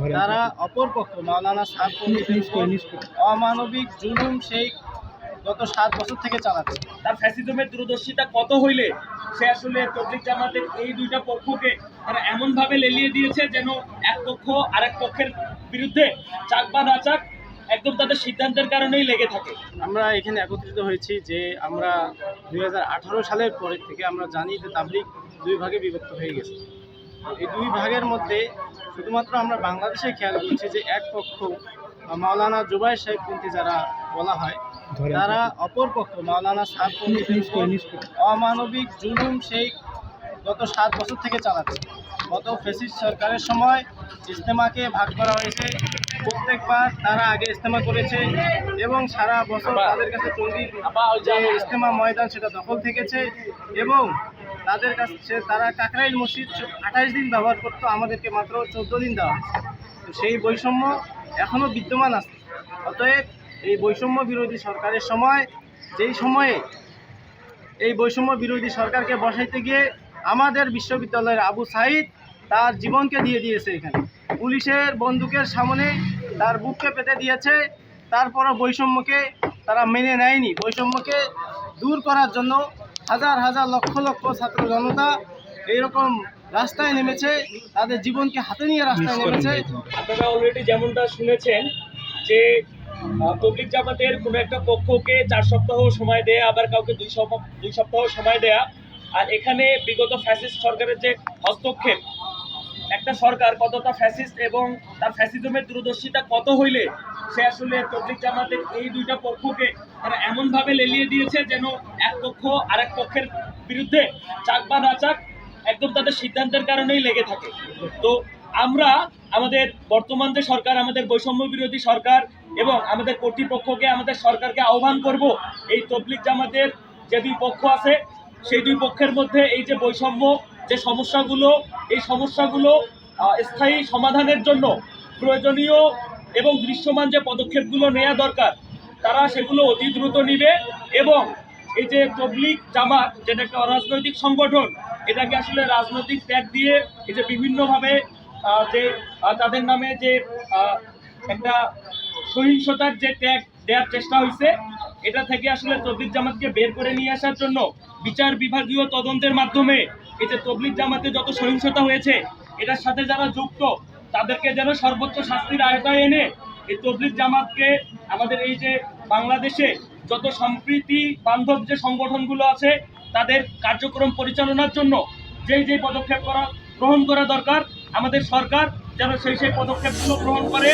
তারা অপরপক্ষ মাওলানা সাদ অমানবিক জুলুম সেই গত 7 বছর থেকে চালাচ্ছে। তার ফ্যাসিজমের দূরদর্শিতা কত হইলে সে আসলে তবলিগ জামাতের এই দুইটা পক্ষকে তারা এমনভাবে লেলিয়ে দিয়েছে যেন এক পক্ষ আরেক পক্ষের বিরুদ্ধে চাক বা না চাক একদম তাদের সিদ্ধান্তের কারণেই লেগে থাকে। আমরা এখানে একত্রিত হয়েছি যে আমরা 2018 সালের পরের থেকে আমরা জানি যে তাবলিগ 2 ভাগে বিভক্ত হয়ে গেছে। এই 2 ভাগের মধ্যে শুধুমাত্র আমরা বাংলাদেশে খেয়াল করছি যে এক পক্ষ মাওলানা জুবায়ের সাহেবপন্থী যারা বলা হয় তারা অপরপক্ষ মাওলানা সাদ অমানবিক জুলুম সেই গত 7 বছর থেকে চালাচ্ছে। গত ফ্যাসিস্ট সরকারের সময় ইজতেমাকে ভাগ করা হয়েছে, প্রত্যেকবার তারা আগে ইজতেমা করেছে এবং সারা বছর তাদের কাছে টঙ্গীর যে ইজতেমা ময়দান সেটা দখল থেকেছে এবং তাদের কাছে তারা কাকরাইল মসজিদ 28 দিন ব্যবহার করতো, আমাদেরকে মাত্র 14 দিন দেওয়া হয়েছে। তো সেই বৈষম্য এখনও বিদ্যমান আছে। অতএব এই বৈষম্য বিরোধী সরকারের সময় যেই সময়ে এই বৈষম্য বিরোধী সরকারকে বসাইতে গিয়ে আমাদের বিশ্ববিদ্যালয়ের আবু সাইদ তার জীবনকে দিয়ে দিয়েছে, এখানে পুলিশের বন্দুকের সামনে তার বুককে পেতে দিয়েছে। তারপরও বৈষম্যকে তারা মেনে নেয়নি। বৈষম্যকে দূর করার জন্য হাজার হাজার লক্ষ লক্ষ ছাত্র জনতা এইরকম রাস্তায় নেমেছে, তাদের জীবনকে হাতে নিয়ে রাস্তায় নেমেছে। আপনারা অলরেডি যেমনটা শুনেছেন যে তবলিগ জামাতের কোনো একটা পক্ষকে 4 সপ্তাহ সময় দেয়া, আবার কাউকে 2 সপ্তাহ সময় দেয়া। আর এখানে বিগত ফ্যাসিস্ট সরকারের যে হস্তক্ষেপ, একটা সরকার কতটা ফ্যাসিস্ট এবং তার ফ্যাসিজমের দূরদর্শিতা কত হইলে সে আসলে তবলিগ জামাতের এই দুইটা পক্ষকে তারা এমনভাবে লেলিয়ে দিয়েছে যেন এক পক্ষ আরেক পক্ষের বিরুদ্ধে চাক বা না চাক একদম তাদের সিদ্ধান্তের কারণেই লেগে থাকে। তো আমরা আমাদের বর্তমান যে সরকার, আমাদের বৈষম্য বিরোধী সরকার এবং আমাদের কর্তৃপক্ষকে, আমাদের সরকারকে আহ্বান করব এই তবলিগ জামাতের যে 2 পক্ষ আছে সেই 2 পক্ষের মধ্যে এই যে বৈষম্য যে সমস্যাগুলো, এই সমস্যাগুলো স্থায়ী সমাধানের জন্য প্রয়োজনীয় এবং দৃশ্যমান যে পদক্ষেপগুলো নেওয়া দরকার তারা সেগুলো অতি দ্রুত নিবে এবং এই যে তবলিগ জামাত যেটা একটা অরাজনৈতিক সংগঠন, এটাকে আসলে রাজনৈতিক ট্যাগ দিয়ে এই যে বিভিন্নভাবে যে তাদের নামে যে একটা সহিংসতার যে ট্যাগ দেওয়ার চেষ্টা হয়েছে, এটা থেকে আসলে তবলিগ জামাতকে বের করে নিয়ে আসার জন্য বিচার বিভাগীয় তদন্তের মাধ্যমে এই যে তবলিগ জামাতে যত সহিংসতা হয়েছে এটার সাথে যারা যুক্ত তাদেরকে যেন সর্বোচ্চ শাস্তির আওতায় এনে এই তবলিগ জামাতকে আমাদের এই যে বাংলাদেশে যত সম্প্রীতি বান্ধব যে সংগঠনগুলো আছে তাদের কার্যক্রম পরিচালনার জন্য যেই পদক্ষেপ গ্রহণ করা দরকার আমাদের সরকার যেন সেই পদক্ষেপগুলো গ্রহণ করে।